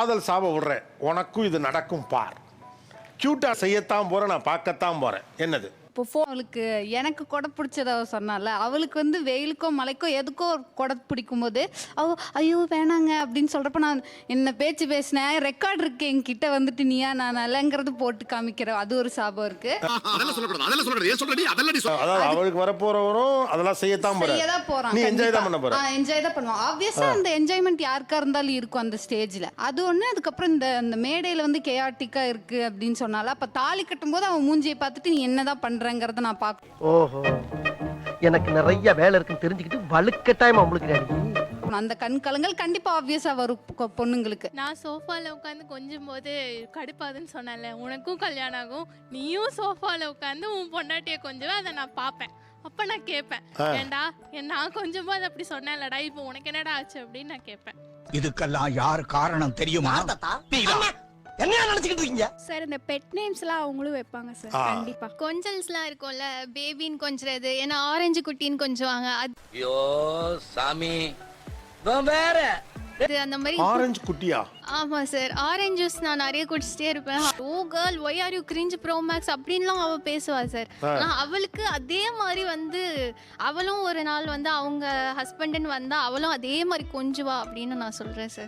காதல் சாப விடுறேன், உனக்கும் இது நடக்கும் பார். கியூட்டா செய்யத்தான் போறேன், நான் பார்க்கத்தான் போறேன். என்னது? இப்போ அவளுக்கு எனக்கு கொடை பிடிச்சத அவ சொன்னால, அவளுக்கு வந்து வெயிலுக்கோ மழைக்கோ எதுக்கோ ஒரு கொடை பிடிக்கும் போது அவ ஐயோ வேணாங்க அப்படின்னு சொல்றப்ப நான் என்ன பேச்சு பேசினேன், ரெக்கார்ட் இருக்கு என்கிட்ட, வந்துட்டு நீயா நான் நல்லங்கிறது போட்டு காமிக்கிறேன். அது ஒரு சாபம் இருக்கு. அதாவது அவளுக்கு வரப்போறவரும் அதெல்லாம் செய்யத்தான் போறான். நீ என்ஜாய் தான் பண்ண போற. என்ஜாய் தான் பண்ணுவான். ஆப்வியஸா அந்த என்ஜாய்மெண்ட் யாருக்கா இருந்தாலும் இருக்கும் அந்த ஸ்டேஜ்ல. அது ஒண்ணு. அதுக்கப்புறம் இந்த மேடையில வந்து கேயாட்டிக்கா இருக்கு அப்படின்னு சொன்னால, அப்ப தாலி கட்டும் போது அவன் மூஞ்சியை பார்த்துட்டு நீ என்னதான் பண்றங்கறத நான் பாக்க. ஓஹோ, எனக்கு நிறைய வேலை இருக்குன்னு தெரிஞ்சுக்கிட்டு வலுக்கட்டாயமா உங்களுக்கு அந்த கண் கலங்கள் கண்டிப்பா ஆப்வியஸா வரும் பொண்ணுங்களுக்கு. நான் சோஃபால உட்காந்து கொஞ்சம் போது கடுப்பாதுன்னு சொன்னேன்ல, உனக்கும் கல்யாணம் ஆகும், நீயும் சோஃபால உட்காந்து உன் பொண்டாட்டிய கொஞ்சம் அதை நான் பார்ப்பேன். அப்ப நான் கேட்பேன், ஏண்டா நான் கொஞ்சம் போது அப்படி சொன்னேன்லடா, இப்போ உனக்கு என்னடா ஆச்சு அப்படின்னு நான் கேட்பேன். இதுக்கெல்லாம் யார் காரணம் தெரியுமா? என்ன நினைச்சுக்கிட்டு இருக்கீங்க சார்? இந்த பெட் நேம்ஸ்லாம் அவங்களும் வைப்பாங்க சார். கண்டிப்பா கொஞ்சல்ஸ்லாம் இருக்கும்ல, பேபின்னு கொஞ்சறது, ஏன்னா ஆரஞ்சு குட்டின்னு கொஞ்சுவாங்க. ஐயோ சாமி, வேற அது அந்த மாதிரி. ஆரஞ்சு குட்டியா? ஆமா சார், ஆரஞ்சு ஜூஸ் நான் நிறைய குடிச்சிட்டே இருப்பேன். Oh girl why are you cringe bro max அப்படின்லாம் அவ பேசுவா சார். ஆனா அவளுக்கு அதே மாதிரி வந்து அவளும் ஒரு நாள் வந்து அவங்க ஹஸ்பண்ட்னு வந்தா அவளும் அதே மாதிரி கொஞ்சுவா அப்படின்னு நான் சொல்றேன் சார்.